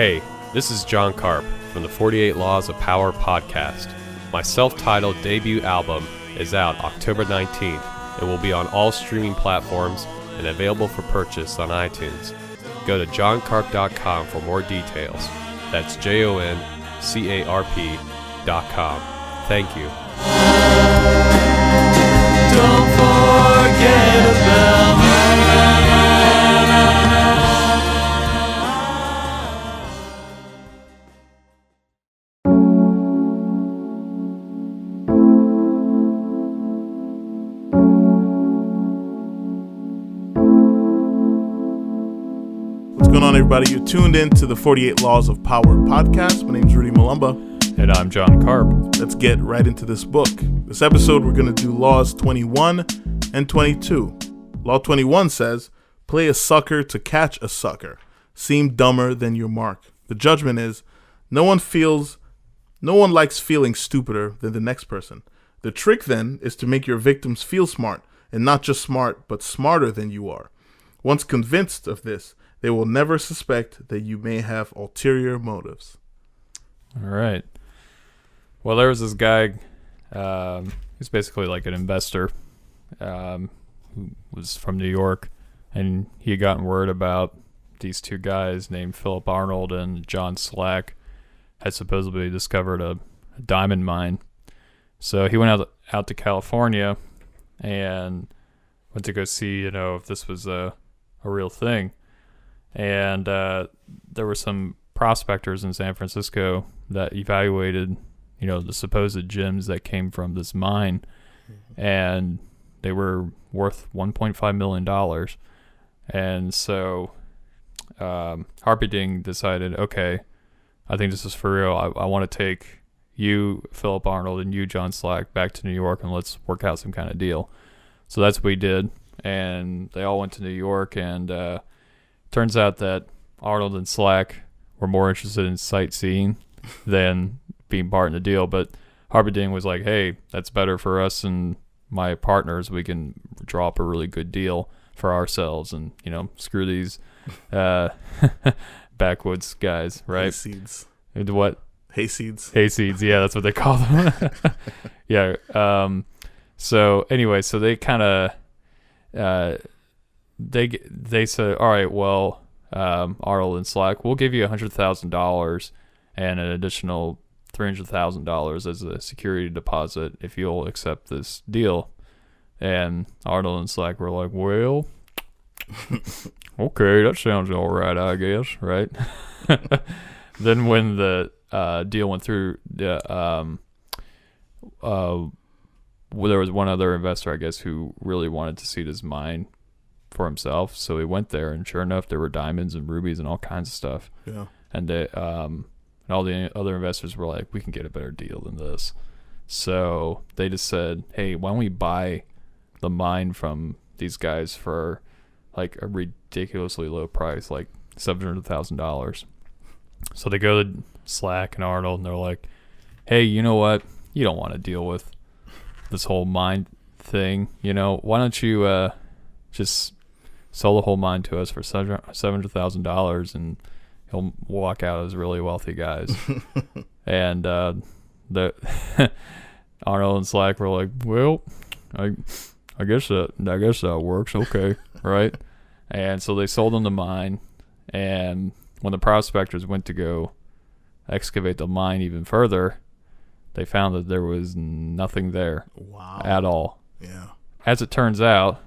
Hey, this is John Karp from the 48 Laws of Power podcast. My self-titled debut album is out October 19th and will be on all streaming platforms and available for purchase on iTunes. Go to johncarp.com for more details. That's JONCARP.com. Thank you. Don't forget about me. What's going on, everybody? You're tuned in to the 48 Laws of Power podcast. My name's Rudy Malumba. And I'm John Karp. Let's get right into this book. This episode, we're going to do Laws 21 and 22. Law 21 says, play a sucker to catch a sucker. Seem dumber than your mark. The judgment is, no one likes feeling stupider than the next person. The trick then is to make your victims feel smart, and not just smart, but smarter than you are. Once convinced of this, they will never suspect that you may have ulterior motives. All right. Well, there was this guy, he's basically like an investor, who was from New York, and he had gotten word about these two guys named Philip Arnold and John Slack had supposedly discovered a diamond mine. So he went out to California and went to go see, if this was a real thing. And there were some prospectors in San Francisco that evaluated, the supposed gems that came from this mine, and they were worth $1.5 million. And so Harpy decided, okay, I think this is for real. I want to take you, Philip Arnold, and you, John Slack, back to New York, and let's work out some kind of deal. So that's what we did, and they all went to New York, and turns out that Arnold and Slack were more interested in sightseeing than being part in the deal. But Harpy was like, hey, that's better for us and my partners. We can draw up a really good deal for ourselves and, screw these backwoods guys, right? Hayseeds. What? Hayseeds. Hayseeds, yeah, that's what they call them. Yeah. So anyway, so they kind of... They said, all right, well, Arnold and Slack, we'll give you $100,000 and an additional $300,000 as a security deposit if you'll accept this deal. And Arnold and Slack were like, well, okay, that sounds all right, I guess, right? Then when the deal went through, there was one other investor, I guess, who really wanted to see this mine for himself, so he went there, and sure enough, there were diamonds and rubies and all kinds of stuff. Yeah. And they, and all the other investors were like, we can get a better deal than this. So they just said, hey, why don't we buy the mine from these guys for like a ridiculously low price, like $700,000. So they go to Slack and Arnold, and they're like, hey, you know what? You don't want to deal with this whole mine thing. Why don't you just sell the whole mine to us for $700,000, and he'll walk out as really wealthy guys. And the Arnold and Slack were like, well, I guess that works. Okay, right? And so they sold him the mine, and when the prospectors went to go excavate the mine even further, they found that there was nothing there. Wow. At all. Yeah. As it turns out,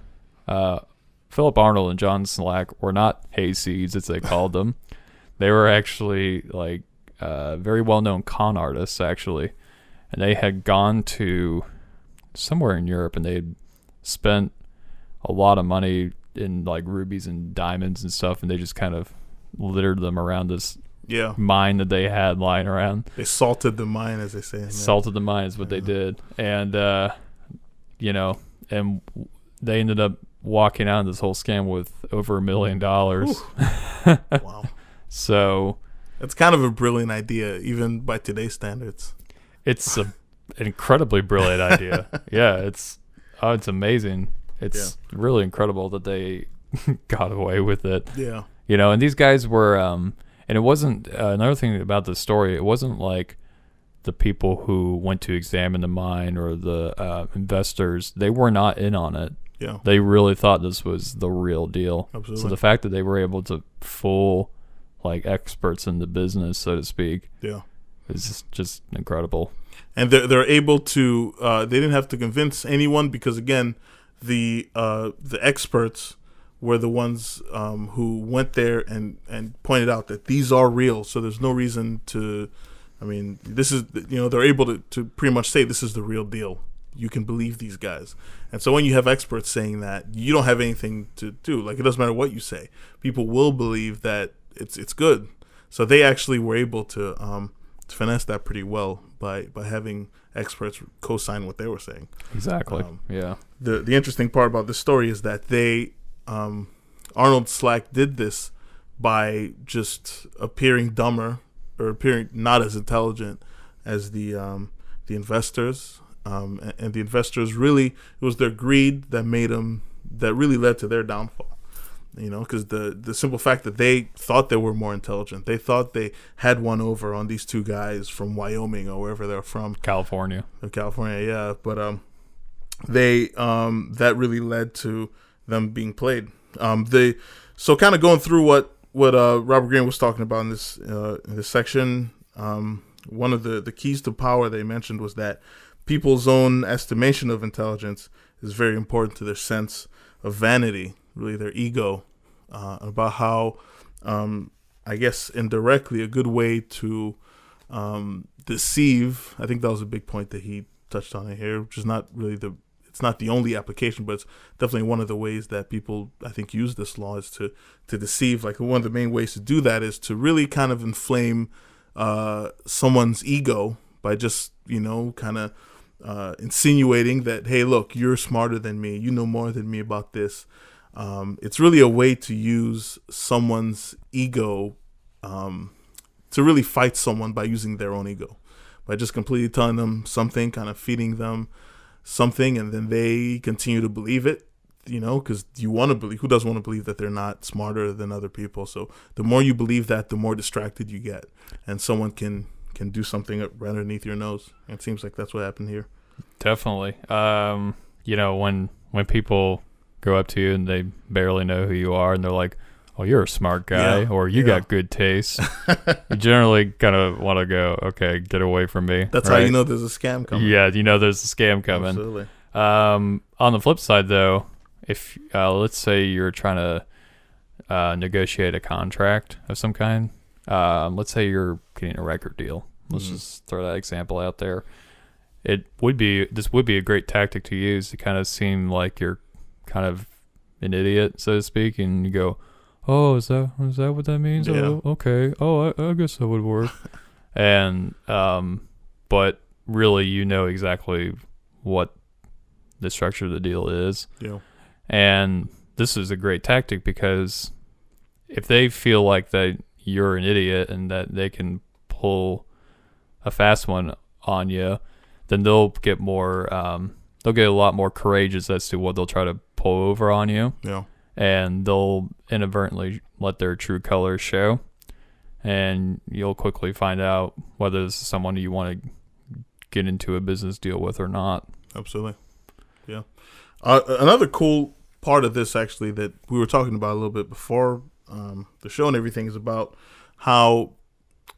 Philip Arnold and John Slack were not hayseeds, as they called them. They were actually like very well-known con artists, actually, and they had gone to somewhere in Europe, and they had spent a lot of money in like rubies and diamonds and stuff, and they just kind of littered them around this mine that they had lying around. They salted the mine, as they say. Salted the mine is what they did, and and they ended up walking out of this whole scam with over $1 million. Wow. So it's kind of a brilliant idea, even by today's standards. It's an incredibly brilliant idea. Yeah, it's amazing. It's really incredible that they got away with it. Yeah. And these guys were And it wasn't another thing about the story. It wasn't like the people who went to examine the mine or the investors. They were not in on it. Yeah. They really thought this was the real deal. Absolutely. So the fact that they were able to fool like experts in the business, so to speak, Yeah. is just incredible. And they're able to. They didn't have to convince anyone because again, the experts were the ones who went there and pointed out that these are real. So there's no reason to. I mean, this is they're able to pretty much say this is the real deal. You can believe these guys. And so when you have experts saying that, you don't have anything to do. Like, it doesn't matter what you say. People will believe that it's good. So they actually were able to finesse that pretty well by having experts co-sign what they were saying. Exactly. Yeah. The interesting part about this story is that they Arnold Slack did this by just appearing dumber or appearing not as intelligent as the investors. And the investors really, it was their greed that really led to their downfall. Because the simple fact that they thought they were more intelligent, they thought they had one over on these two guys from Wyoming or wherever they're from. California, yeah. But they that really led to them being played. So kind of going through what Robert Greene was talking about in this section. One of the keys to power they mentioned was that people's own estimation of intelligence is very important to their sense of vanity, really their ego, about how, I guess indirectly, a good way to deceive. I think that was a big point that he touched on in here, which is not really it's not the only application, but it's definitely one of the ways that people, I think, use this law is to deceive. Like, one of the main ways to do that is to really kind of inflame someone's ego by just, kind of insinuating that, hey, look, you're smarter than me. You know more than me about this. It's really a way to use someone's ego to really fight someone by using their own ego, by just completely telling them something, kind of feeding them something, and then they continue to believe it, because you want to believe. Who doesn't want to believe that they're not smarter than other people? So the more you believe that, the more distracted you get, and someone can do something right underneath your nose. It seems like that's what happened here. Definitely. When people go up to you and they barely know who you are and they're like, oh, you're a smart guy, or you got good taste, you generally kind of want to go, okay, get away from me. That's right? How you know there's a scam coming. Yeah, there's a scam coming. Absolutely. On the flip side, though, if let's say you're trying to negotiate a contract of some kind, let's say you're getting a record deal. Let's just throw that example out there. This would be a great tactic to use to kind of seem like you're kind of an idiot, so to speak, and you go, oh, is that what that means? Yeah. Oh, okay. Oh, I guess that would work. And but really, exactly what the structure of the deal is. Yeah. And this is a great tactic because if they feel like that you're an idiot and that they can pull a fast one on you, then they'll get more. They'll get a lot more courageous as to what they'll try to pull over on you. Yeah. And they'll inadvertently let their true colors show, and you'll quickly find out whether this is someone you want to get into a business deal with or not. Absolutely. Yeah. Another cool part of this, actually, that we were talking about a little bit before the show and everything, is about how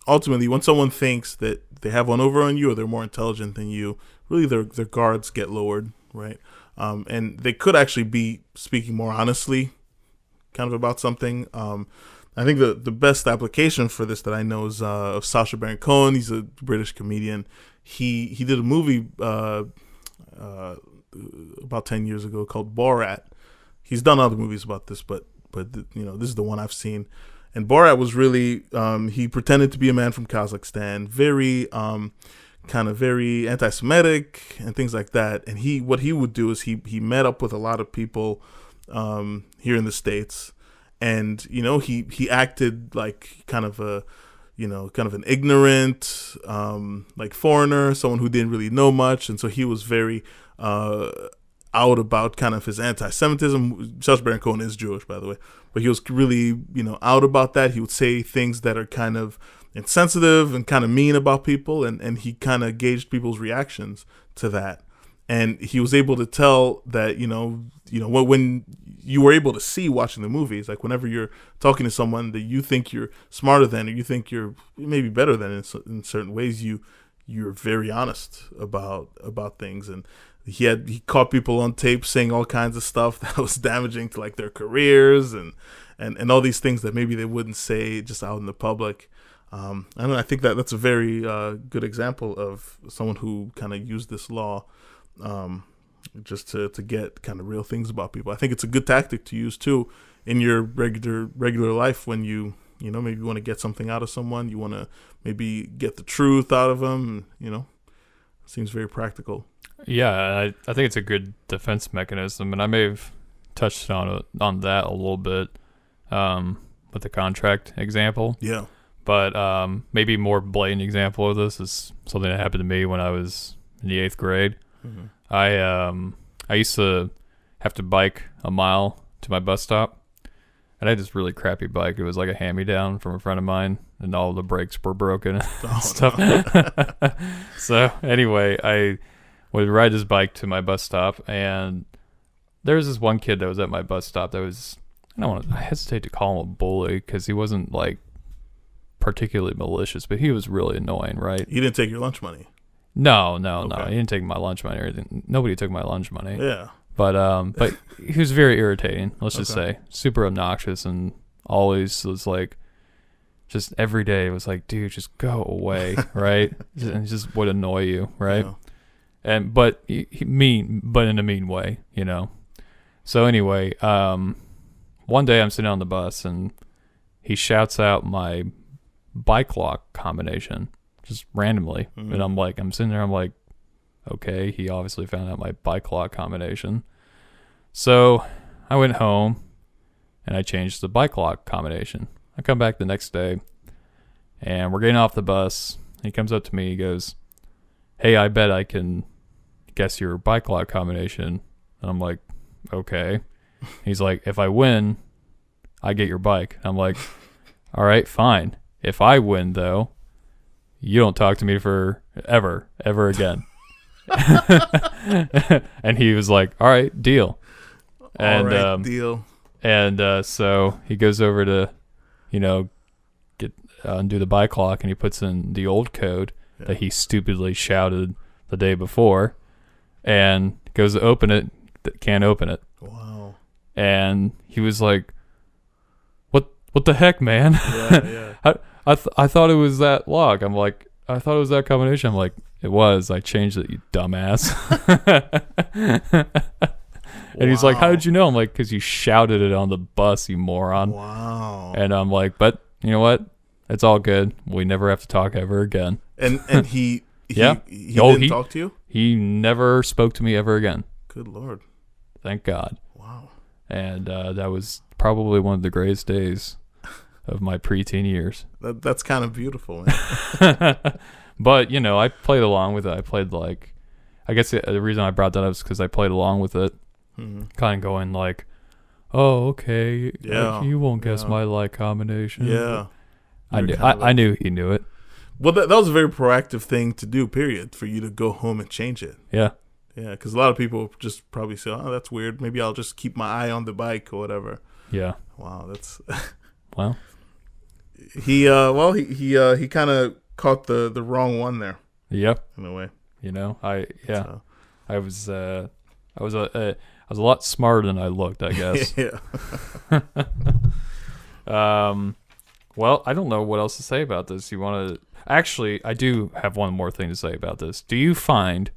ultimately when someone thinks that they have one over on you or they're more intelligent than you, really their guards get lowered, right? And they could actually be speaking more honestly kind of about something. I think the best application for this that I know is of Sacha Baron Cohen. He's a British comedian. He did a movie about 10 years ago called Borat. He's done other movies about this, but this is the one I've seen. And Borat was really he pretended to be a man from Kazakhstan, very kind of very anti-Semitic and things like that. And what he would do is he met up with a lot of people here in the States, and he acted like kind of an ignorant like foreigner, someone who didn't really know much, and so he was very out about kind of his anti-Semitism. Sacha Baron Cohen is Jewish, by the way, but he was really, out about that. He would say things that are kind of insensitive and kind of mean about people, and he kind of gauged people's reactions to that. And he was able to tell that, when you were able to see watching the movies, like whenever you're talking to someone that you think you're smarter than, or you think you're maybe better than in certain ways, you're very honest about things. And he caught people on tape saying all kinds of stuff that was damaging to like their careers and all these things that maybe they wouldn't say just out in the public. I think that's a very good example of someone who kind of used this law just to get kind of real things about people. I think it's a good tactic to use too in your regular life when you maybe want to get something out of someone, you want to maybe get the truth out of them. It seems very practical. Yeah, I think it's a good defense mechanism, and I may have touched on that a little bit with the contract example. Yeah. But maybe a more blatant example of this is something that happened to me when I was in the 8th grade. Mm-hmm. I used to have to bike a mile to my bus stop, and I had this really crappy bike. It was like a hand-me-down from a friend of mine, and all the brakes were broken and stuff. No. So anyway, I would ride this bike to my bus stop, and there was this one kid that was at my bus stop that was, I hesitate to call him a bully because he wasn't like particularly malicious, but he was really annoying, right? He didn't take your lunch money. No. He didn't take my lunch money or anything. Nobody took my lunch money. Yeah. But he was very irritating, let's just say. Super obnoxious, and always was like, just every day it was like, dude, just go away, right? And he just would annoy you, right? Yeah. But he mean, but in a mean way, So anyway, one day I'm sitting on the bus, and he shouts out my bike lock combination just randomly. Mm-hmm. And I'm sitting there, I'm like, okay, he obviously found out my bike lock combination. So I went home and I changed the bike lock combination. I come back the next day and we're getting off the bus. He comes up to me, he goes, hey, I bet I can guess your bike lock combination. And I'm like, okay. He's like, if I win, I get your bike. I'm like, all right, fine. If I win, though, you don't talk to me for ever again. And he was like, all right, deal. And deal. And so he goes over to, get undo the bike lock, and he puts in the old code that he stupidly shouted the day before, and goes to open it, can't open it. Wow. And he was like, what the heck, man? Yeah. I thought it was that lock. I'm like, I thought it was that combination. I'm like, it was. I changed it, you dumbass. And he's like, how did you know? I'm like, because you shouted it on the bus, you moron. Wow. And I'm like, but you know what? It's all good. We never have to talk ever again. And he didn't talk to you? He never spoke to me ever again. Good Lord. Thank God. Wow. And that was probably one of the greatest days of my preteen years. That's kind of beautiful, man. But, I played along with it. I played I guess the reason I brought that up is because I played along with it. Mm-hmm. Kind of going like, oh, okay. Yeah. You won't guess my combination. Yeah. I knew he knew it. Well, that was a very proactive thing to do, period, for you to go home and change it. Yeah. Yeah, because a lot of people just probably say, oh, that's weird. Maybe I'll just keep my eye on the bike or whatever. Yeah. Wow, that's... Well. He kind of caught the wrong one there. Yep. In a way. I was a lot smarter than I looked, I guess. Yeah. Well, I don't know what else to say about this. You want to... Actually, I do have one more thing to say about this. Do you find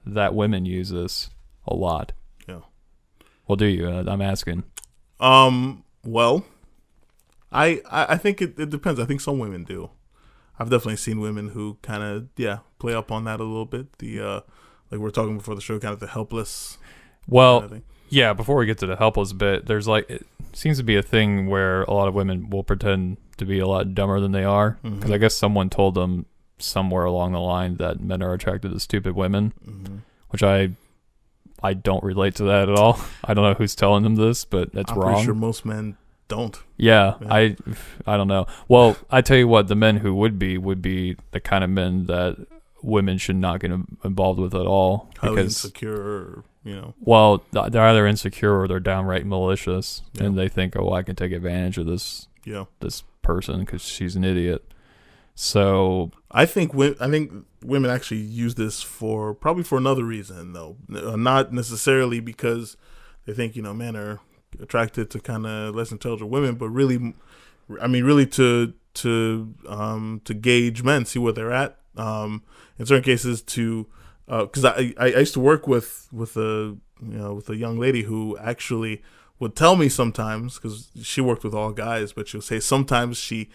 that women use this a lot? Yeah. Well, do you? I'm asking. Well, I think it depends. I think some women do. I've definitely seen women who kind of, play up on that a little bit. The, like we were talking before the show, kind of the helpless. Well, kind of thing. Yeah, before we get to the helpless bit, there's it seems to be a thing where a lot of women will pretend to be a lot dumber than they are. Because I guess someone told them somewhere along the line that men are attracted to stupid women, which I I don't relate to that at all. I don't know who's telling them this, but that's I'm wrong. pretty sure most men don't. Yeah, Yeah. I don't know. Well, I tell you what, the men who would be the kind of men that women should not get involved with at all, Highly because insecure, or, you know. well, they're either insecure or they're downright malicious, Yeah. and they think, oh, I can take advantage of this Yeah. person because she's an idiot. So I think women actually use this probably for another reason, though. Not necessarily because they think, men are attracted to kind of less intelligent women, but really, really to gauge men, see where they're at. In certain cases, because I used to work with a young lady who actually would tell me sometimes, because she worked with all guys, but she'll say sometimes she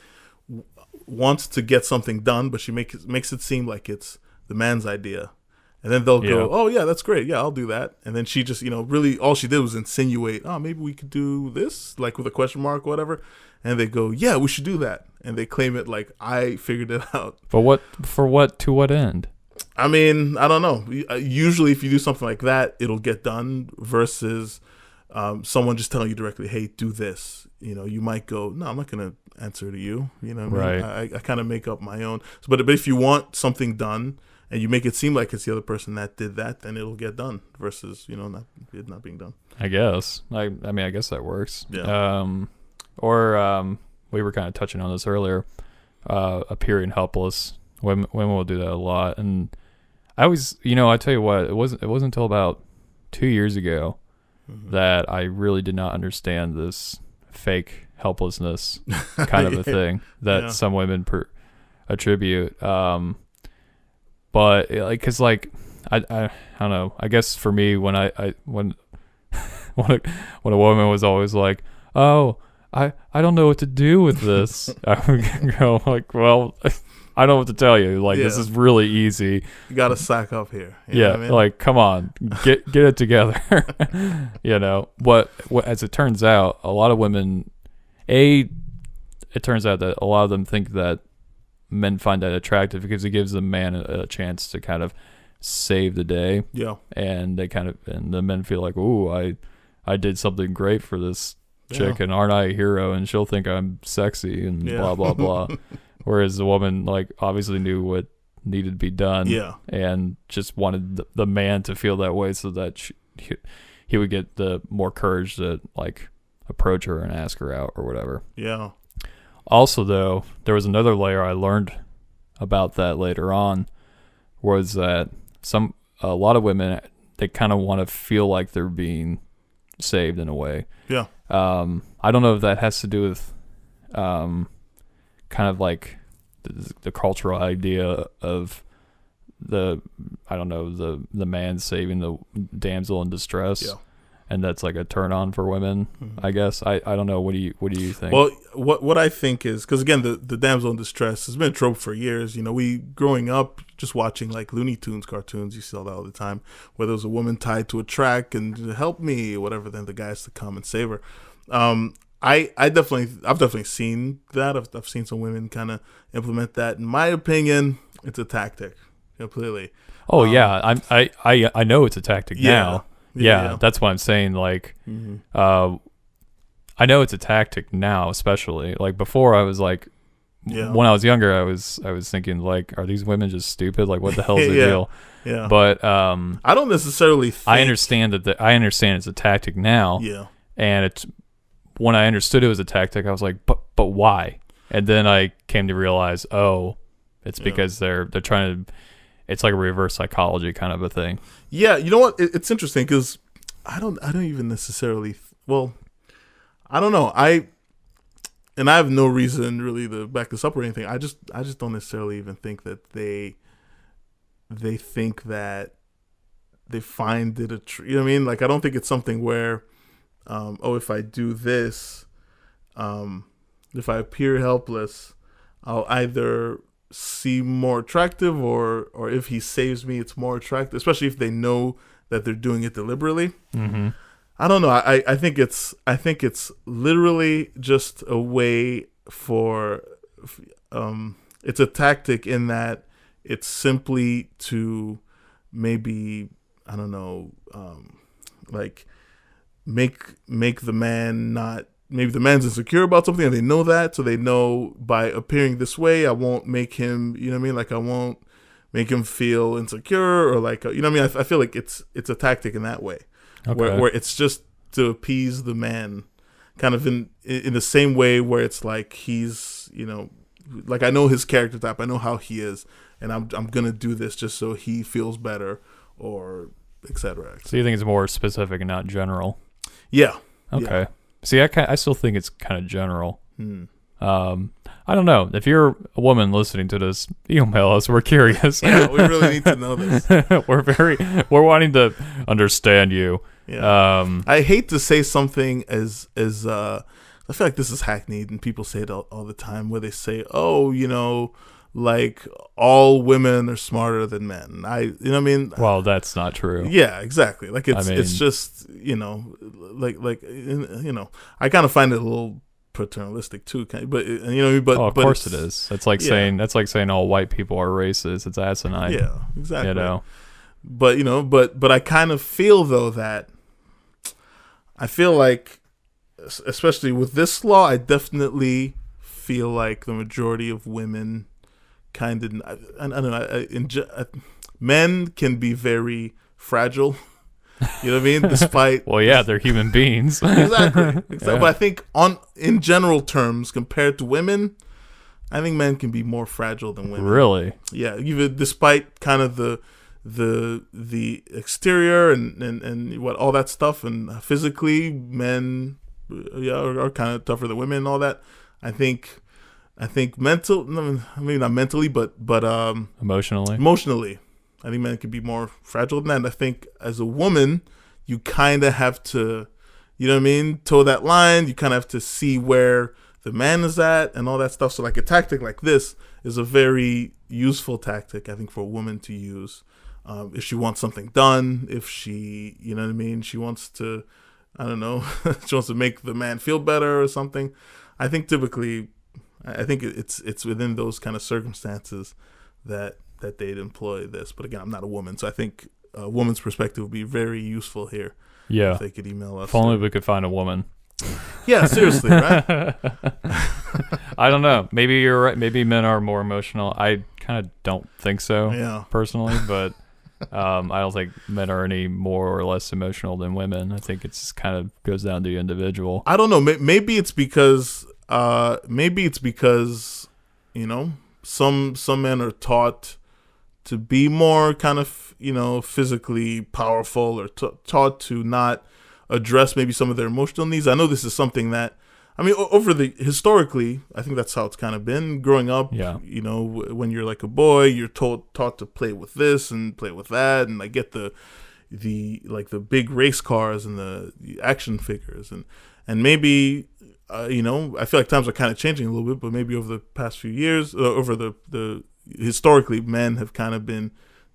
wants to get something done, but she makes it seem like it's the man's idea, and then they'll go, "Oh yeah, that's great, yeah, I'll do that." And then she just, really all she did was insinuate, "Oh, maybe we could do this," like with a question mark or whatever, and they go, "Yeah, we should do that," and they claim it like I figured it out. but to what end? I don't know. Usually, if you do something like that, it'll get done. Versus someone just telling you directly, "Hey, do this." You might go, "No, I'm not gonna answer to you." Right. I kind of make up my own. But if you want something done and you make it seem like it's the other person that did that, then it'll get done. Versus it not being done. I guess. I guess that works. Yeah. We were kind of touching on this earlier. Appearing helpless. Women will do that a lot, and I always, I tell you what, it wasn't until about 2 years ago that I really did not understand this fake helplessness kind of a thing that some women attribute. But because I don't know. I guess for me, when when a woman was always like, "Oh, I don't know what to do with this," I would go like, "Well, I don't know what to tell you. Like, this is really easy. You got to sack up here." You know what I mean? Like, come on, get it together. What as it turns out, a lot of women, it turns out that a lot of them think that men find that attractive because it gives the man a chance to kind of save the day. Yeah. And the men feel like, "Ooh, I did something great for this chick, and aren't I a hero? And she'll think I'm sexy and blah blah blah." Whereas the woman, like, obviously knew what needed to be done, and just wanted the man to feel that way, so that he would get the more courage to like approach her and ask her out or whatever. Yeah. Also, though, there was another layer I learned about that later on, was that a lot of women, they kind of want to feel like they're being saved in a way. Yeah. I don't know if that has to do with kind of like the cultural idea of the man saving the damsel in distress, and that's like a turn on for women. I guess I don't know. What do you think? Well, what I think is, because again, the damsel in distress has been a trope for years. We growing up just watching like Looney Tunes cartoons, you saw that all the time, where there was a woman tied to a track and help me or whatever, then the guys to come and save her. I've definitely seen that. I've seen some women kind of implement that. In my opinion, it's a tactic, completely. Oh yeah, I know it's a tactic now. Yeah, that's what I'm saying. Like, I know it's a tactic now, especially like before. I was like, when I was younger, I was thinking like, are these women just stupid? Like, what the hell's the deal? Yeah. But I don't necessarily think... I understand it's a tactic now. Yeah. And it's when I understood it was a tactic, I was like, but why? And then I came to realize, it's because they're trying to. It's like a reverse psychology kind of a thing. Yeah, you know what? It's interesting because I don't even necessarily. Well, I don't know. I have no reason really to back this up or anything. I just don't necessarily even think that they think that they find it you know what I mean? Like, I don't think it's something where, if I do this, if I appear helpless, I'll either seem more attractive, or if he saves me, it's more attractive, especially if they know that they're doing it deliberately. Mm-hmm. I don't know. I think it's literally just a way for, it's a tactic in that it's simply to maybe I don't know, like make the man not, maybe the man's insecure about something and they know that, so they know by appearing this way, I won't make him, you know what I mean? Like I won't make him feel insecure, or like, you know what I mean? I feel like it's a tactic in that way, where it's just to appease the man, kind of in the same way where it's like he's, you know, like I know his character type, I know how he is, and I'm gonna do this just so he feels better, or etc. So you think it's more specific and not general? Yeah. Okay. Yeah. See, I still think it's kind of general. I don't know. If you're a woman listening to this, email us. We're curious. Yeah, we really need to know this. We're wanting to understand you. Yeah. I hate to say something as I feel like this is hackneyed, and people say it all the time, where they say, "Oh, you know, like all women are smarter than men." You know what I mean? Well, that's not true. Yeah, exactly. Like it's just, you know, like you know, I kind of find it a little paternalistic too, but you know, but of course it is. It's like saying all white people are racist. It's asinine. Yeah, exactly. You know, but you know, but I kind of feel though that I feel like, especially with this law, I definitely feel like the majority of women kind of, I don't know, men can be very fragile. You know what I mean? Despite well, yeah, they're human beings. exactly. Yeah. But I think in general terms, compared to women, I think men can be more fragile than women. Really? Yeah, even despite kind of the exterior and what all that stuff, and physically men are kind of tougher than women and all that. I think maybe not mentally, but emotionally, I think men can be more fragile than that. And I think as a woman, you kind of have to, you know what I mean, toe that line. You kind of have to see where the man is at and all that stuff. So like a tactic like this is a very useful tactic, I think, for a woman to use if she wants something done, if she, you know what I mean, she wants to, I don't know, she wants to make the man feel better or something. I think typically, I think it's within those kind of circumstances that they'd employ this. But again, I'm not a woman, so I think a woman's perspective would be very useful here. Yeah. If they could email us. If only we could find a woman. Yeah, seriously, right? I don't know. Maybe you're right. Maybe men are more emotional. I kind of don't think so, personally, but I don't think men are any more or less emotional than women. I think it's kind of goes down to the individual. I don't know. Maybe it's because you know, some men are taught to be more kind of, you know, physically powerful, or taught to not address maybe some of their emotional needs. I know this is something that, I mean, historically, I think that's how it's kind of been growing up. Yeah. You know, when you're like a boy, you're taught to play with this and play with that, and like get the big race cars and the action figures, and maybe, you know, I feel like times are kind of changing a little bit, but maybe over the past few years, historically, men have kind of been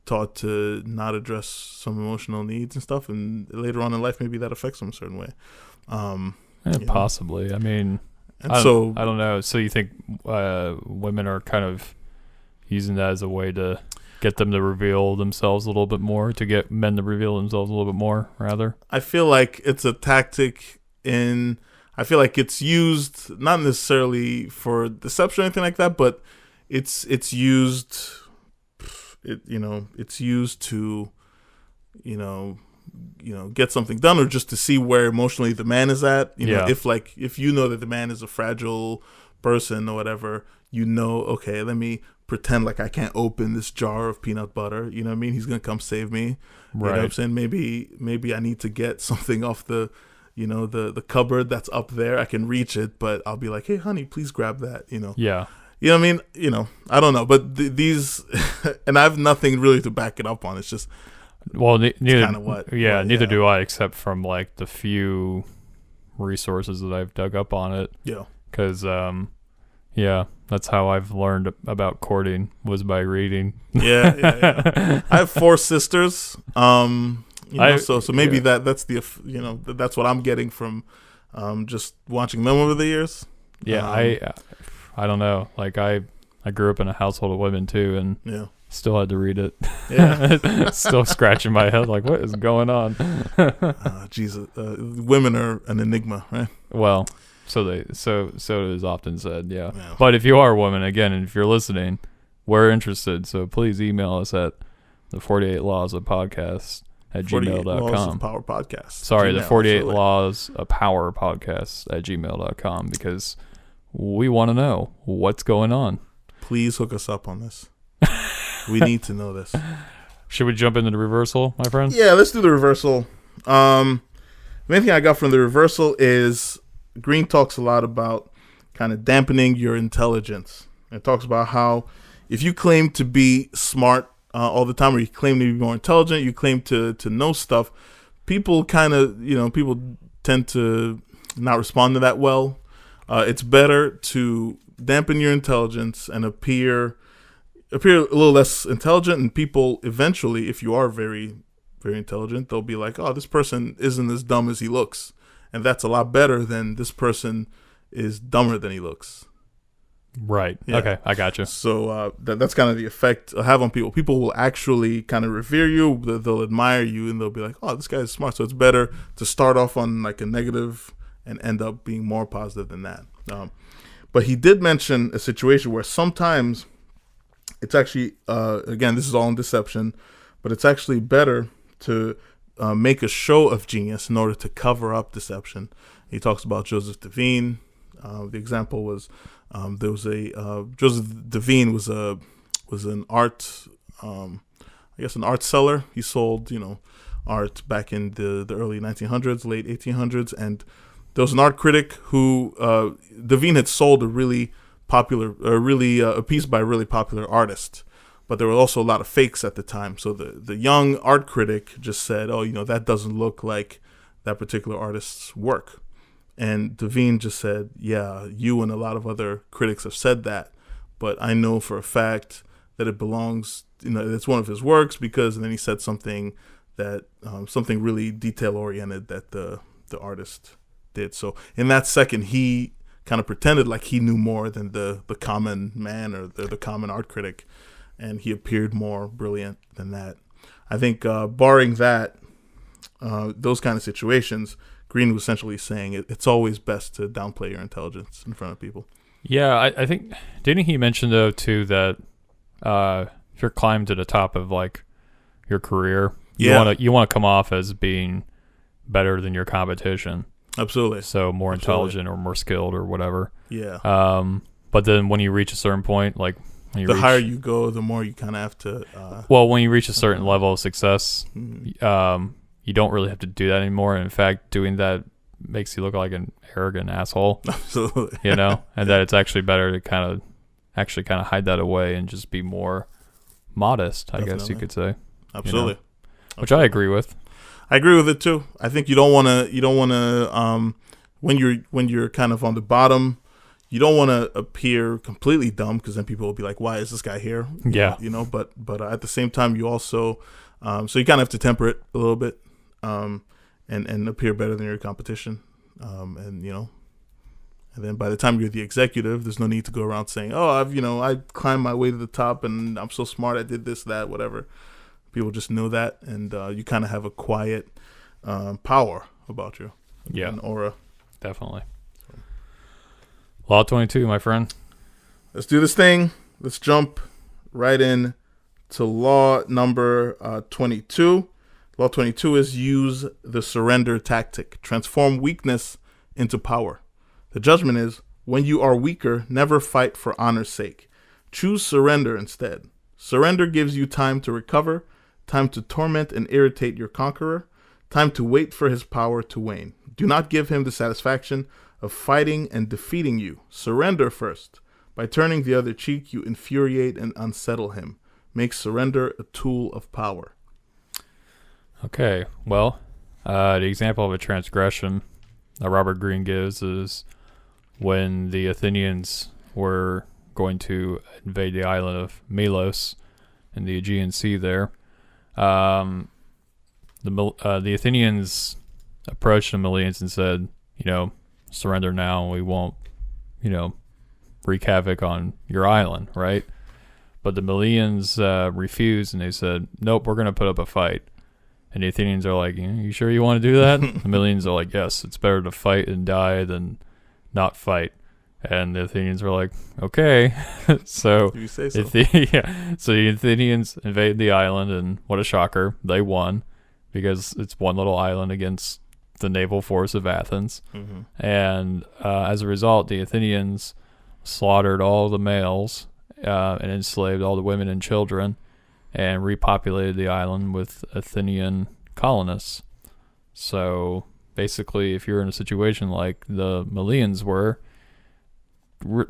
taught to not address some emotional needs and stuff, and later on in life, maybe that affects them a certain way. Possibly. I mean, I don't know. So you think women are kind of using that as a way to get them to reveal themselves a little bit more, to get men to reveal themselves a little bit more, rather? I feel like it's a tactic I feel like it's used not necessarily for deception or anything like that, but it's used to, you know, get something done, or just to see where emotionally the man is at. You know, if you know that the man is a fragile person or whatever, you know, okay, let me pretend like I can't open this jar of peanut butter. You know what I mean? He's gonna come save me. Right. You know what I'm saying? Maybe I need to get something off the, you know, the cupboard that's up there. I can reach it, but I'll be like, hey, honey, please grab that. You know. Yeah. You know what I mean? You know, I don't know, but these, and I have nothing really to back it up on. It's just, well, neither. Kind of what. Yeah, what, neither do I, except from like the few resources that I've dug up on it. Yeah. Because, that's how I've learned about courting, was by reading. Yeah. I have 4 sisters. You know, so maybe that's the, you know, that's what I'm getting from just watching them over the years. Yeah, I don't know. Like I grew up in a household of women too, and Still had to read it. Yeah. Still scratching my head like, what is going on? Jesus, women are an enigma, right? Well, so it is often said, yeah. Yeah. But if you are a woman, again, and if you're listening, we're interested. So please email us at the 48 Laws of Podcast at 48 Laws gmail.com. of Power Podcast. Sorry, the Gmail, 48 absolutely. Laws of Power Podcast at gmail.com, because we want to know what's going on. Please hook us up on this. We need to know this. Should we jump into the reversal, my friend? Yeah, let's do the reversal. The main thing I got from the reversal is Green talks a lot about kind of dampening your intelligence. It talks about how if you claim to be smart all the time, or you claim to be more intelligent, you claim to know stuff, people kind of, people tend to not respond to that well. It's better to dampen your intelligence and appear a little less intelligent, and people eventually, if you are very, very intelligent, they'll be like, oh, this person isn't as dumb as he looks. And that's a lot better than this person is dumber than he looks. Right. Yeah. Okay, I got you. So that's kind of the effect I have on people. People will actually kind of revere you. They'll admire you, and they'll be like, oh, this guy is smart. So it's better to start off on like a negative and end up being more positive than that. But he did mention a situation where sometimes it's actually, again, this is all in deception, but it's actually better to make a show of genius in order to cover up deception. He talks about Joseph Devine. The example was there was a Joseph Devine was an art, an art seller. He sold art back in the early 1900s, late 1800s, and there was an art critic who Devine had sold a piece by a really popular artist, but there were also a lot of fakes at the time. So the young art critic just said, oh, that doesn't look like that particular artist's work. And Devine just said, yeah, you and a lot of other critics have said that, but I know for a fact that it belongs, it's one of his works because, and then he said something that, something really detail oriented that the artist did. So in that second, he kind of pretended like he knew more than the common man or the common art critic, and he appeared more brilliant than that. I think barring that, those kind of situations, Green was essentially saying it's always best to downplay your intelligence in front of people. Yeah, I think, didn't he mention though too that if you're climbing to the top of like your career, you want to come off as being better than your competition. Absolutely. So more intelligent or more skilled or whatever. Yeah. But then when you reach a certain point, like when the higher you go, the more you kind of have to. When you reach a certain level of success, you don't really have to do that anymore. And in fact, doing that makes you look like an arrogant asshole. Absolutely. And that it's actually better to kind of hide that away and just be more modest, I guess you could say. Absolutely. Which I agree with. I agree with it too. I think you don't want to when you're kind of on the bottom, you don't want to appear completely dumb, because then people will be like, why is this guy here? Yeah. But at the same time, you also so you kind of have to temper it a little bit, and appear better than your competition, and then by the time you're the executive, there's no need to go around saying, oh, I climbed my way to the top and I'm so smart, I did this, that, whatever. People just know that, and you kind of have a quiet power about you. Yeah. An aura. Definitely. Law 22, my friend. Let's do this thing. Let's jump right in to law number 22. Law 22 is use the surrender tactic. Transform weakness into power. The judgment is, when you are weaker, never fight for honor's sake. Choose surrender instead. Surrender gives you time to recover, time to torment and irritate your conqueror, time to wait for his power to wane. Do not give him the satisfaction of fighting and defeating you. Surrender first. By turning the other cheek, you infuriate and unsettle him. Make surrender a tool of power. Okay, well, the example of a transgression that Robert Greene gives is when the Athenians were going to invade the island of Melos in the Aegean Sea there. The Athenians approached the Melians and said, surrender now and we won't, wreak havoc on your island, right? But the Malians refused, and they said, nope, we're going to put up a fight. And the Athenians are like, you sure you want to do that? The Malians are like, yes, it's better to fight and die than not fight. And the Athenians were like, okay. So, You say so. So the Athenians invade the island, and what a shocker, they won because it's one little island against the naval force of Athens. Mm-hmm. And as a result, the Athenians slaughtered all the males and enslaved all the women and children and repopulated the island with Athenian colonists. So basically, if you're in a situation like the Malians were,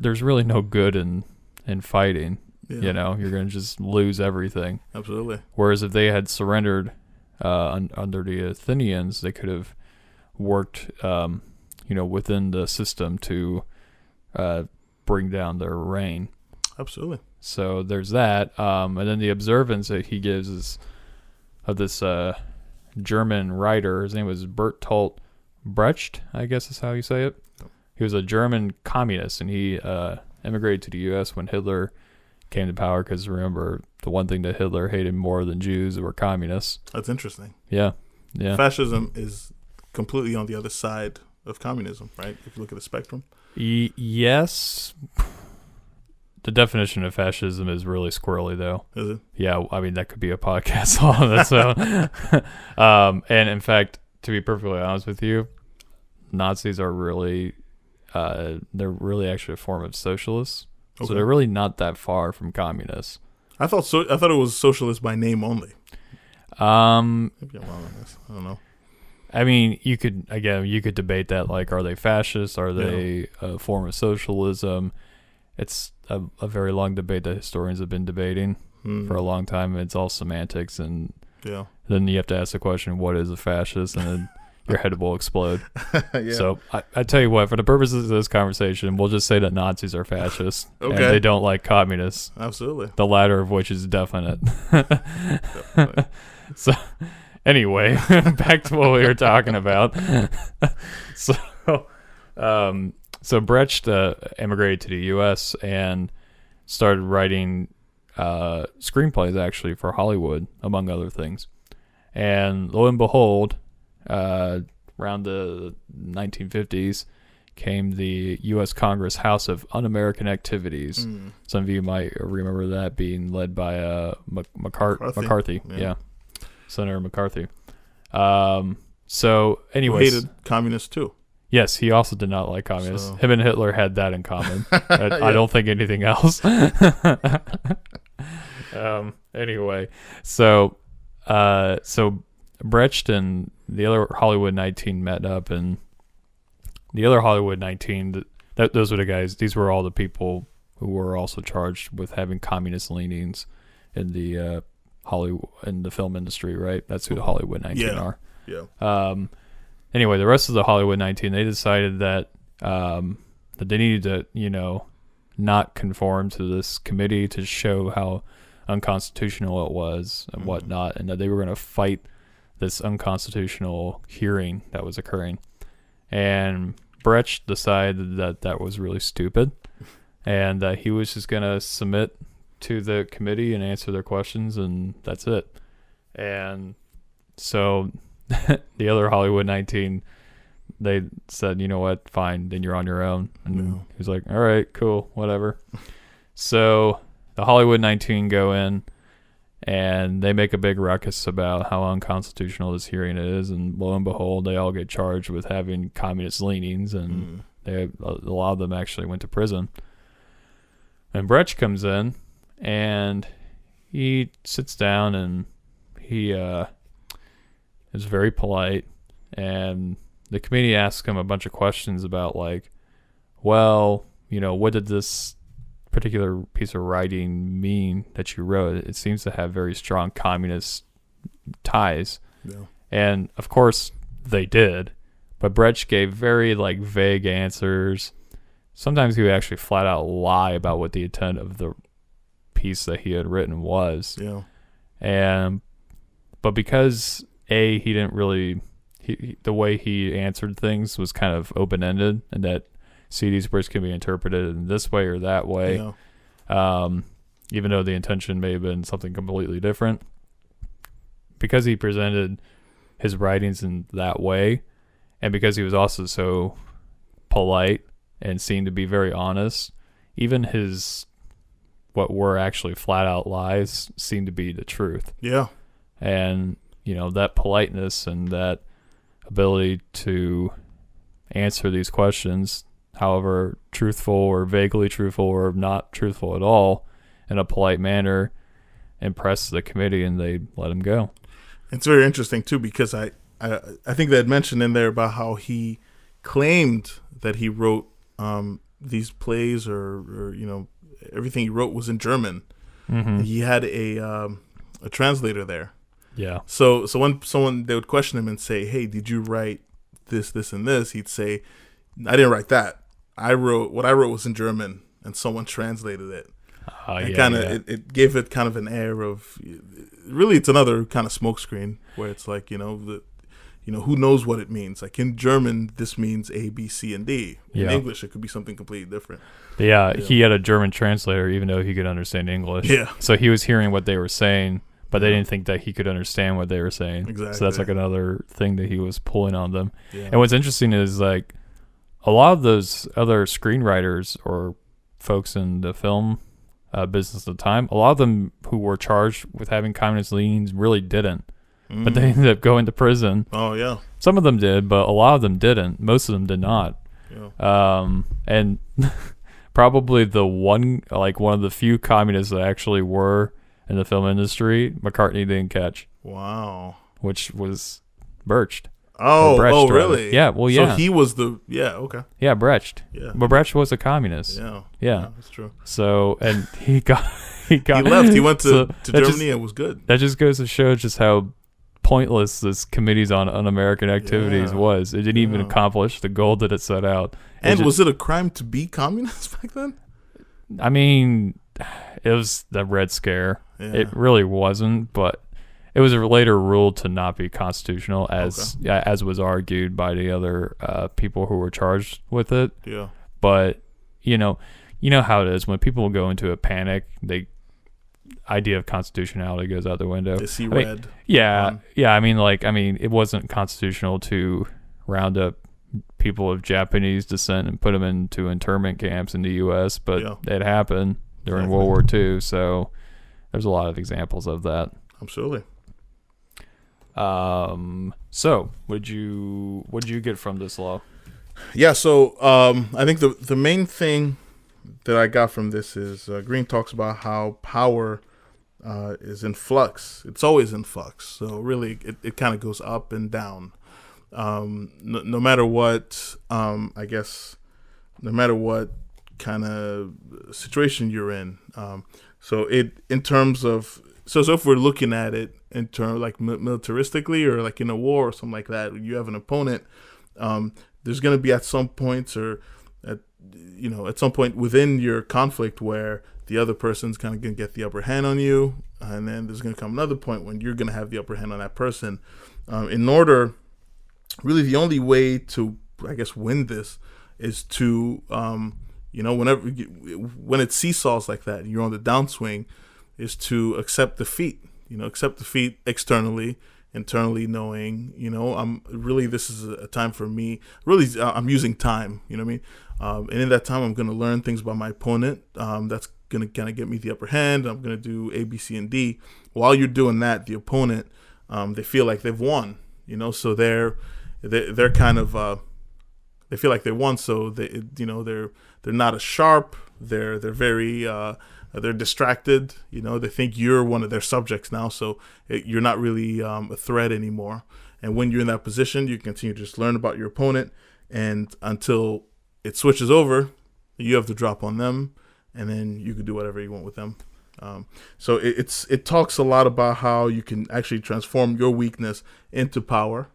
there's really no good in fighting. Yeah. You know, you're going to just lose everything. Absolutely. Whereas if they had surrendered under the Athenians, they could have worked, within the system to bring down their reign. Absolutely. So there's that. And then the observance that he gives is of this German writer. His name was Bertolt Brecht, I guess is how you say it. He was a German communist, and he emigrated to the U.S. when Hitler came to power, because remember, the one thing that Hitler hated more than Jews were communists. That's interesting. Yeah. Fascism is completely on the other side of communism, right? If you look at the spectrum. Yes. The definition of fascism is really squirrely, though. Is it? Yeah, I mean, that could be a podcast on its own. And in fact, to be perfectly honest with you, Nazis are really, they're really actually a form of socialists. Okay. So they're really not that far from communists. I thought it was socialist by name only. Maybe I'm wrong on this. I don't know. I mean, you could debate that, like, are they fascist? Are they a form of socialism? It's a very long debate that historians have been debating for a long time. It's all semantics, and then you have to ask the question, what is a fascist? And then your head will explode. So I tell you what, for the purposes of this conversation, we'll just say that Nazis are fascists. Okay. And they don't like communists. Absolutely. The latter of which is definite. So anyway, back to what we were talking about. So Brecht immigrated to the U.S. and started writing screenplays, actually, for Hollywood, among other things. And lo and behold, around the 1950s, came the U.S. Congress House of Un-American Activities. Some of you might remember that being led by McCarthy. Yeah. Senator McCarthy. So anyways, Who hated communists too. Yes, he also did not like communists. So. Him and Hitler had that in common. I don't think anything else. Anyway, so Brecht and the other Hollywood 19 met up, and the other Hollywood 19, those were the guys. These were all the people who were also charged with having communist leanings in the Hollywood in the film industry, right? That's who the Hollywood 19 are. Yeah. Anyway, the rest of the Hollywood 19, they decided that that they needed to, not conform to this committee to show how unconstitutional it was and whatnot, and that they were going to fight this unconstitutional hearing that was occurring. And Brecht decided that that was really stupid, and that he was just going to submit to the committee and answer their questions, and that's it. And so the other Hollywood 19, they said, you know what, fine, then you're on your own. And he was like, all right, cool, whatever. So the Hollywood 19 go in, and they make a big ruckus about how unconstitutional this hearing is, and lo and behold, they all get charged with having communist leanings, and a lot of them actually went to prison. And Brecht comes in, and he sits down, and he is very polite, and the committee asks him a bunch of questions about, like, well, what did this particular piece of writing mean that you wrote? It seems to have very strong communist ties. Yeah. And of course they did, but Brecht gave very vague answers. Sometimes he would actually flat out lie about what the intent of the piece that he had written was. Yeah. But because he didn't really, the way he answered things was kind of open-ended, and that these words can be interpreted in this way or that way. Yeah. even though the intention may have been something completely different. Because he presented his writings in that way, and because he was also so polite and seemed to be very honest, even his what were actually flat out lies seemed to be the truth. Yeah. And, that politeness and that ability to answer these questions, however truthful or vaguely truthful or not truthful at all, in a polite manner, impressed the committee, and they let him go. It's very interesting too, because I think they had mentioned in there about how he claimed that he wrote these plays or everything he wrote was in German. Mm-hmm. He had a translator there. Yeah. So when they would question him and say, "Hey, did you write this, and this?" He'd say, "I didn't write that. What I wrote was in German, and someone translated it." It gave it kind of an air of, really, it's another kind of smokescreen where it's like, who knows what it means? Like in German, this means A, B, C, and D. In English, it could be something completely different. Yeah, he had a German translator, even though he could understand English. Yeah. So he was hearing what they were saying, but they didn't think that he could understand what they were saying. Exactly. So that's like another thing that he was pulling on them. Yeah. And what's interesting is like a lot of those other screenwriters or folks in the film business at the time, a lot of them who were charged with having communist leanings really didn't. But they ended up going to prison. Oh, yeah. Some of them did, but a lot of them didn't. Most of them did not. Yeah. And probably one of the few communists that actually were in the film industry, McCartney didn't catch. Wow. Which was Brecht. Oh, really? Yeah, well, yeah. So he was okay. Yeah, Brecht. Yeah. But Brecht was a communist. Yeah, that's true. So, and he left. He went to Germany just, and was good. That just goes to show just how pointless this Committees on Un-American Activities was. It didn't even accomplish the goal that it set out. And was it a crime to be communist back then? I mean, it was the Red Scare. Yeah. It really wasn't, but it was later ruled to not be constitutional, as was argued by the other people who were charged with it. Yeah. But you know how it is when people go into a panic. The idea of constitutionality goes out the window. They see red. Yeah. I mean, it wasn't constitutional to round up people of Japanese descent and put them into internment camps in the U.S., but it happened during World War II. So there's a lot of examples of that. Absolutely. So what did you get from this law? Yeah, so I think the main thing that I got from this is Green talks about how power is in flux. It's always in flux. So really, it kind of goes up and down. No matter what, I guess, no matter what kind of situation you're in. So in terms of, so if we're looking at it in terms like militaristically or like in a war or something like that, you have an opponent. There's going to be at some points or at some point within your conflict where the other person's kind of going to get the upper hand on you, and then there's going to come another point when you're going to have the upper hand on that person. In order, really, the only way to, I guess, win this is to, when it seesaws like that, you're on the downswing, is to accept defeat. Accept defeat externally. Internally knowing, this is a time for me. Really, I'm using time, you know what I mean? And in that time, I'm going to learn things about my opponent. That's going to kind of get me the upper hand. I'm going to do A, B, C, and D. While you're doing that, the opponent, they feel like they've won, so they're kind of, they feel like they won. So they're not as sharp. They're very, they're distracted, they think you're one of their subjects now, so you're not really a threat anymore. And when you're in that position, you continue to just learn about your opponent, and until it switches over, you have to drop on them, and then you can do whatever you want with them. So it talks a lot about how you can actually transform your weakness into power.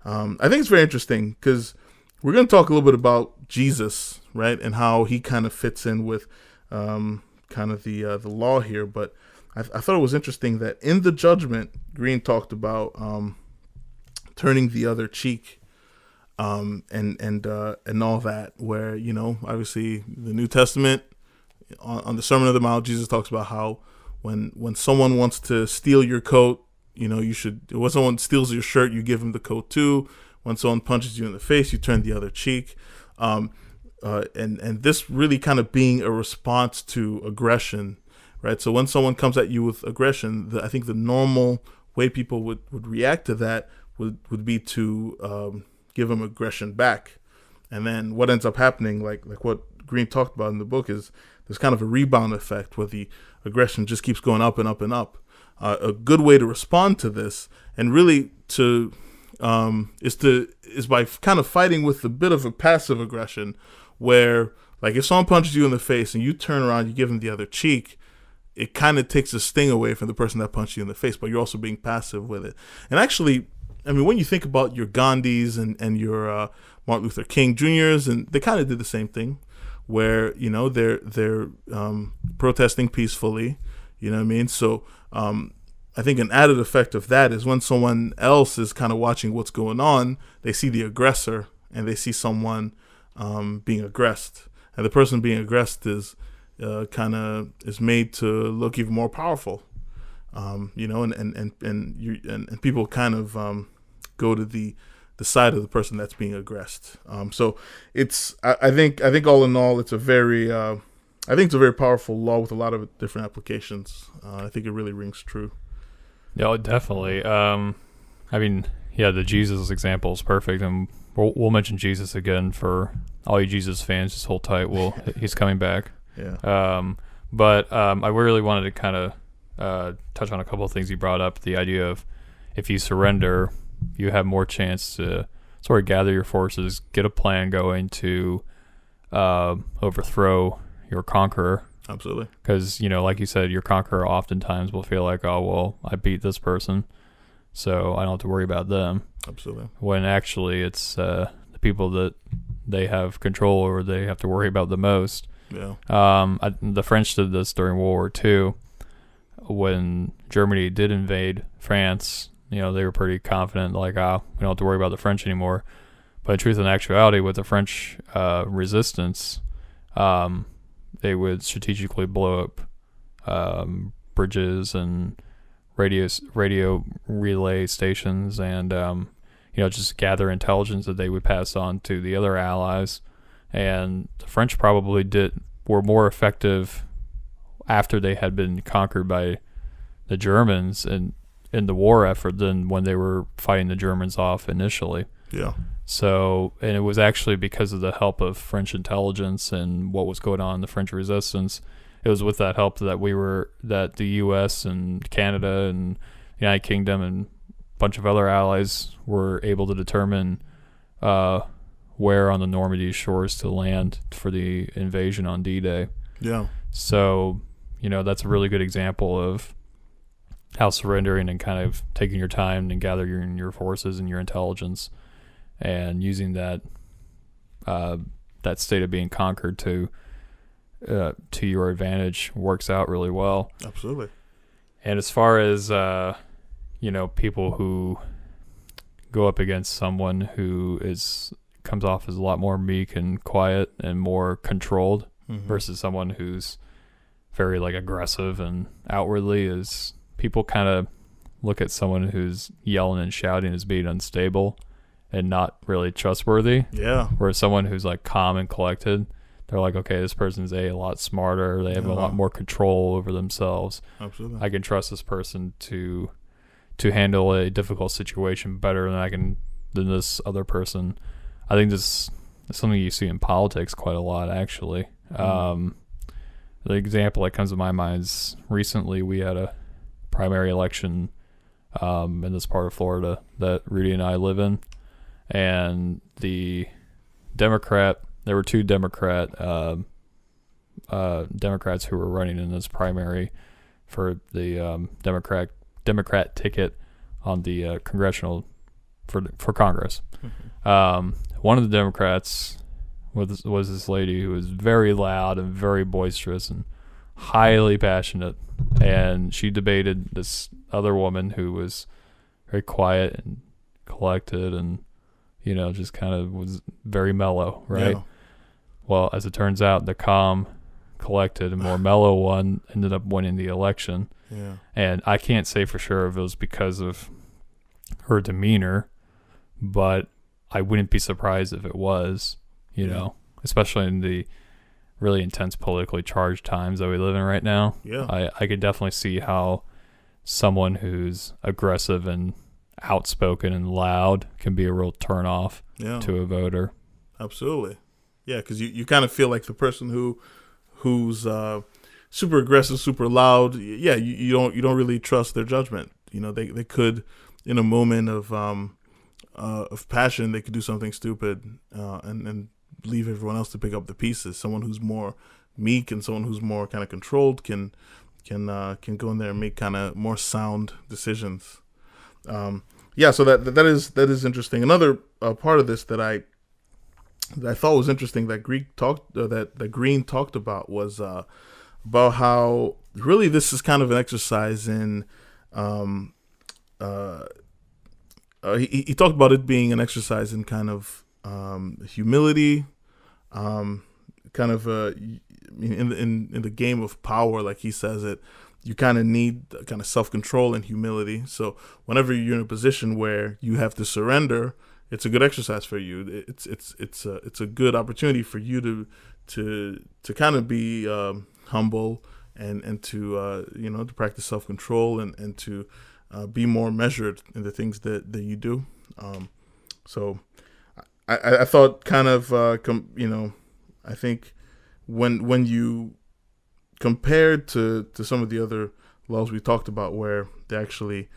I think it's very interesting because we're going to talk a little bit about Jesus, right, and how he kind of fits in with kind of the law here, but I thought it was interesting that in the judgment, Green talked about turning the other cheek, and all that. Where obviously the New Testament, on the Sermon on the Mount, Jesus talks about how when someone wants to steal your coat, you should. When someone steals your shirt, you give them the coat too. When someone punches you in the face, you turn the other cheek. And this really kind of being a response to aggression, right? So when someone comes at you with aggression, I think the normal way people would react to that would be to give them aggression back. And then what ends up happening, like what Green talked about in the book, is there's kind of a rebound effect where the aggression just keeps going up and up and up. A good way to respond to this, and really is by kind of fighting with a bit of a passive aggression, where like if someone punches you in the face and you turn around, you give them the other cheek, it kind of takes the sting away from the person that punched you in the face, but you're also being passive with it. And actually, I mean, when you think about your Gandhis and your Martin Luther King Jr.'s, and they kind of did the same thing, where they're protesting peacefully, you know what I mean? So I think an added effect of that is when someone else is kind of watching what's going on, they see the aggressor and they see someone being aggressed, and the person being aggressed is made to look even more powerful, and people kind of go to the side of the person that's being aggressed. So it's I think all in all, it's a very powerful law with a lot of different applications. I think it really rings true. Yeah, definitely. I mean, yeah, the Jesus example is perfect, and we'll mention Jesus again for all you Jesus fans. Just hold tight. He's coming back. Yeah. But I really wanted to kind of touch on a couple of things you brought up. The idea of if you surrender, you have more chance to sort of gather your forces, get a plan going to overthrow your conqueror. Absolutely. Because, like you said, your conqueror oftentimes will feel like, oh, well, I beat this person, so I don't have to worry about them. Absolutely. When actually it's the people that they have control over, they have to worry about the most. Yeah. The French did this during World War II. When Germany did invade France, they were pretty confident, like, we don't have to worry about the French anymore. But in truth and actuality, with the French resistance, they would strategically blow up bridges and radio relay stations, and just gather intelligence that they would pass on to the other allies. And the French probably were more effective after they had been conquered by the Germans in the war effort than when they were fighting the Germans off initially. Yeah. So, and it was actually because of the help of French intelligence and what was going on in the French resistance. It was with that help that the U.S. and Canada and the United Kingdom and a bunch of other allies were able to determine where on the Normandy shores to land for the invasion on D-Day. Yeah. So, that's a really good example of how surrendering and kind of taking your time and gathering your forces and your intelligence and using that state of being conquered to your advantage works out really well. Absolutely. And as far as people who go up against someone who comes off as a lot more meek and quiet and more controlled, mm-hmm. versus someone who's very aggressive and outwardly, is people kind of look at someone who's yelling and shouting as being unstable and not really trustworthy. Yeah. Whereas someone who's calm and collected, they're like, okay, this person's a lot smarter. They have a lot more control over themselves. Absolutely. I can trust this person to handle a difficult situation better than this other person. I think this is something you see in politics quite a lot, actually. Mm. The example that comes to my mind is recently we had a primary election in this part of Florida that Rudy and I live in, and there were two Democrats who were running in this primary for the Democrat ticket on the congressional for Congress. Mm-hmm. One of the Democrats was this lady who was very loud and very boisterous and highly passionate, and she debated this other woman who was very quiet and collected and just kind of was very mellow, right? Yeah. Well, as it turns out, the calm, collected and more mellow one ended up winning the election. Yeah. And I can't say for sure if it was because of her demeanor, but I wouldn't be surprised if it was, you know, especially in the really intense politically charged times that we live in right now. Yeah. I could definitely see how someone who's aggressive and outspoken and loud can be a real turnoff to a voter. Absolutely. Yeah, because you kind of feel like the person who's super aggressive, super loud. Yeah, you don't really trust their judgment. You know, they could, in a moment of passion, they could do something stupid and leave everyone else to pick up the pieces. Someone who's more meek and someone who's more kind of controlled can go in there and make kind of more sound decisions. Yeah, so that is interesting. Another part of this that I thought was interesting that Green talked about was about how really this is kind of an exercise in. He talked about it being an exercise in kind of humility, kind of in the game of power, like he says it. You kind of need kind of self-control and humility. So whenever you're in a position where you have to surrender, it's a good exercise for you. It's a good opportunity for you to kind of be humble and to to practice self-control and to be more measured in the things that you do. So I thought kind of I think when you compared to some of the other laws we talked about, where they actually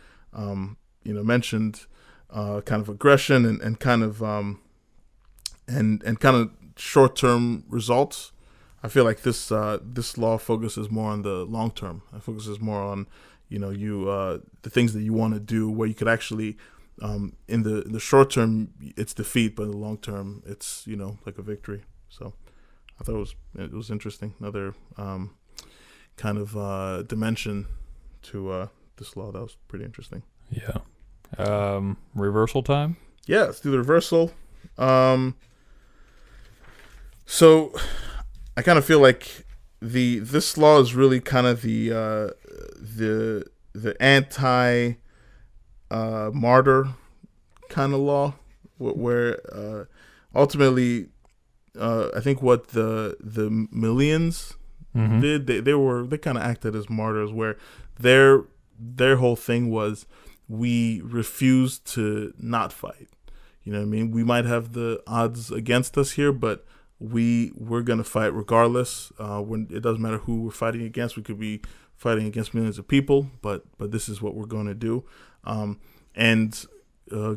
mentioned kind of aggression and kind of and kind of short-term results, I feel like this law focuses more on the long term. It focuses more on the things that you want to do, where you could actually in the short term it's defeat, but in the long term it's like a victory. So I thought it was interesting. Another kind of dimension to this law that was pretty interesting. Yeah. Reversal time? Yeah, let's do the reversal. So I kind of feel like this law is really kind of the anti martyr kind of law, where ultimately I think what the Millians did, they kind of acted as martyrs, where their whole thing was, we refuse to not fight. You know what I mean? We might have the odds against us here, but we're gonna fight regardless. When it doesn't matter who we're fighting against. We could be fighting against millions of people, but this is what we're going to do. And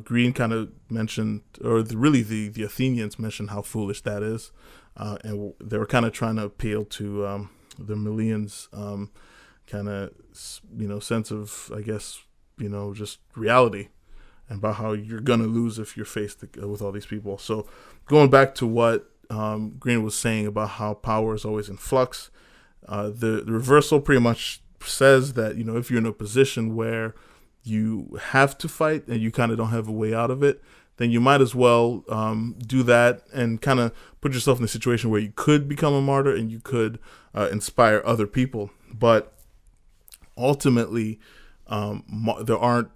Green kind of mentioned, or the Athenians mentioned how foolish that is, and they were kind of trying to appeal to the Millians' kind of sense of, I guess, just reality, and about how you're gonna lose if you're faced with all these people. So going back to what Green was saying about how power is always in flux, the reversal pretty much says that if you're in a position where you have to fight and you kind of don't have a way out of it, then you might as well do that and kind of put yourself in a situation where you could become a martyr and you could inspire other people. But ultimately, there aren't.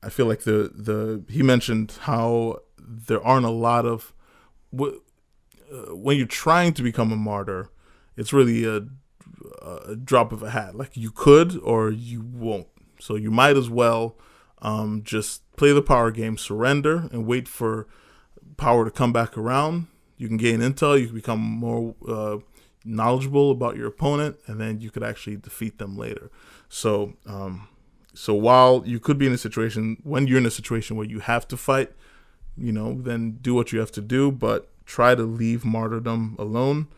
I feel like he mentioned how there aren't a lot of when you're trying to become a martyr, it's really a drop of a hat. Like, you could or you won't. So you might as well just play the power game, surrender, and wait for power to come back around. You can gain intel, you can become more knowledgeable about your opponent, and then you could actually defeat them later. So while you could be in a situation, when you're in a situation where you have to fight, then do what you have to do, but try to leave martyrdom alone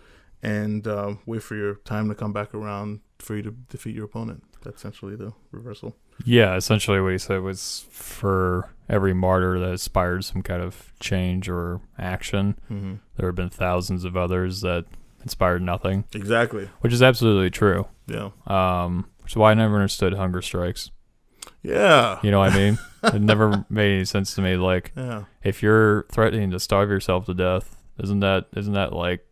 and wait for your time to come back around for you to defeat your opponent. That's essentially the reversal. Yeah, essentially what he said was, for every martyr that inspired some kind of change or action, there have been thousands of others that inspired nothing. Exactly. Which is absolutely true. Yeah. Which is why I never understood hunger strikes. Yeah. You know what I mean? It never made any sense to me. Like, if you're threatening to starve yourself to death, isn't that like,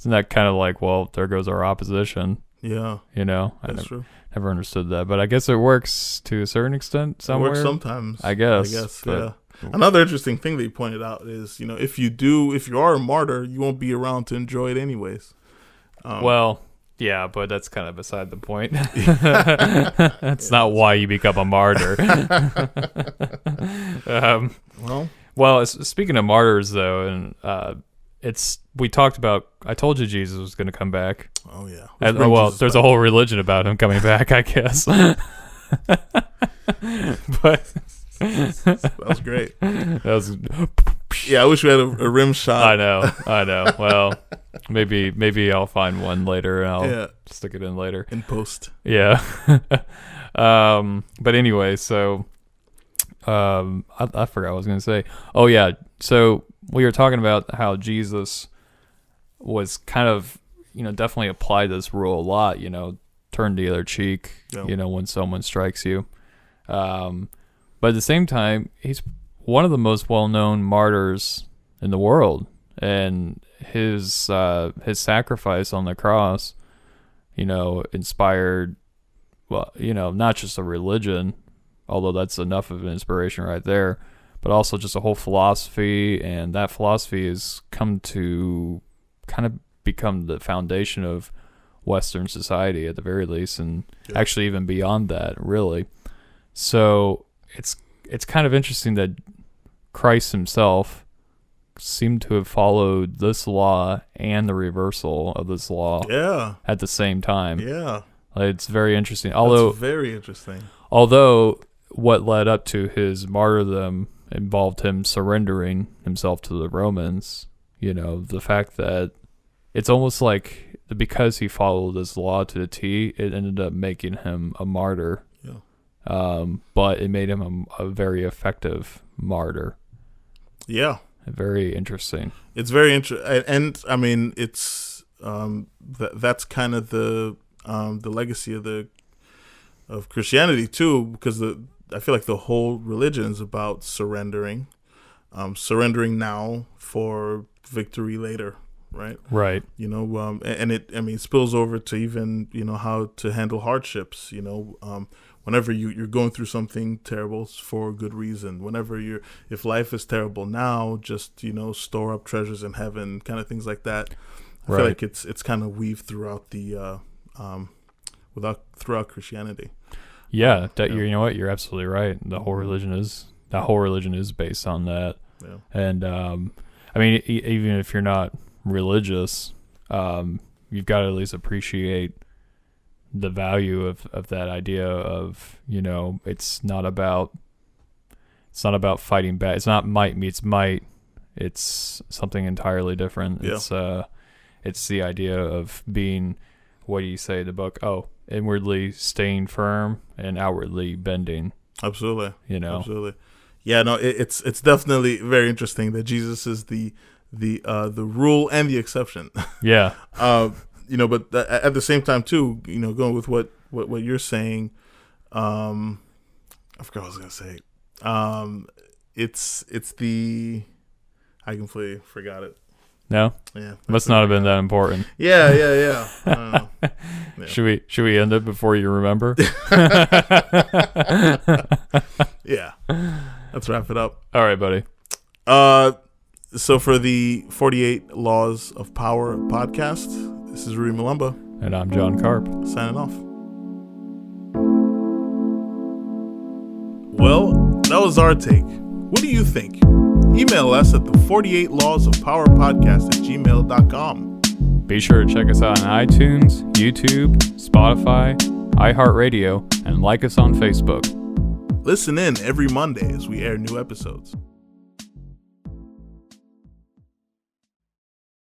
Isn't that kind of like, well, there goes our opposition? Yeah, You know, that's true. never understood that, but I guess it works to a certain extent It somewhere. works sometimes. I guess. But, yeah. Another interesting thing that you pointed out is, if you are a martyr, you won't be around to enjoy it anyways. well, yeah, but that's kind of beside the point. That's not why you become a martyr. Well, speaking of martyrs, though, and we talked about. I told you Jesus was going to come back. Oh yeah. There's a whole religion about him coming back, I guess. But That was great. that was. Yeah, I wish we had a rim shot. I know. Well, maybe I'll find one later and I'll stick it in later. In post. Yeah. But anyway, so I forgot what I was going to say. Oh yeah. So we were talking about how Jesus was kind of, definitely applied this rule a lot, turn the other cheek, when someone strikes you. But at the same time, he's one of the most well-known martyrs in the world, and his sacrifice on the cross, inspired, not just a religion, although that's enough of an inspiration right there, but also just a whole philosophy, and that philosophy has come to kind of become the foundation of Western society at the very least, and actually even beyond that, really. So it's kind of interesting that Christ himself seemed to have followed this law and the reversal of this law at the same time. Yeah. It's very interesting. That's very interesting. Although what led up to his martyrdom involved him surrendering himself to the Romans, the fact that it's almost like because he followed this law to the T, it ended up making him a martyr. But it made him a very effective martyr. Yeah. Very interesting. It's very interesting. And I mean, it's that's kind of the legacy of Christianity too, because I feel like the whole religion is about surrendering now for victory later. Right. And it spills over to even, how to handle hardships, whenever you're going through something terrible, it's for a good reason. If life is terrible now, just, store up treasures in heaven, kind of things like that. I feel like it's kind of weaved throughout throughout Christianity. Yeah. You know what? You're absolutely right. That whole religion is based on that. Yeah. And, I mean, even if you're not religious, you've got to at least appreciate the value of that idea of, it's not about fighting back. It's not might meets might. It's something entirely different. Yeah. It's the idea of being, what do you say in the book? Oh, inwardly staying firm and outwardly bending. Absolutely. Absolutely. Yeah, no, it's definitely very interesting that Jesus is the rule and the exception. Yeah. But at the same time too, going with what you're saying, I forgot what I was gonna say. It's the, I completely forgot it. No. Yeah. Must not have been that important. Yeah. I don't know. Yeah. Should we end it before you remember? Yeah. Let's wrap it up. All right, buddy. So for the 48 Laws of Power podcast, this is Rui Malumba. And I'm John Karp. Signing off. Well, that was our take. What do you think? Email us at the 48 Laws of Power podcast at gmail.com. Be sure to check us out on iTunes, YouTube, Spotify, iHeartRadio, and like us on Facebook. Listen in every Monday as we air new episodes.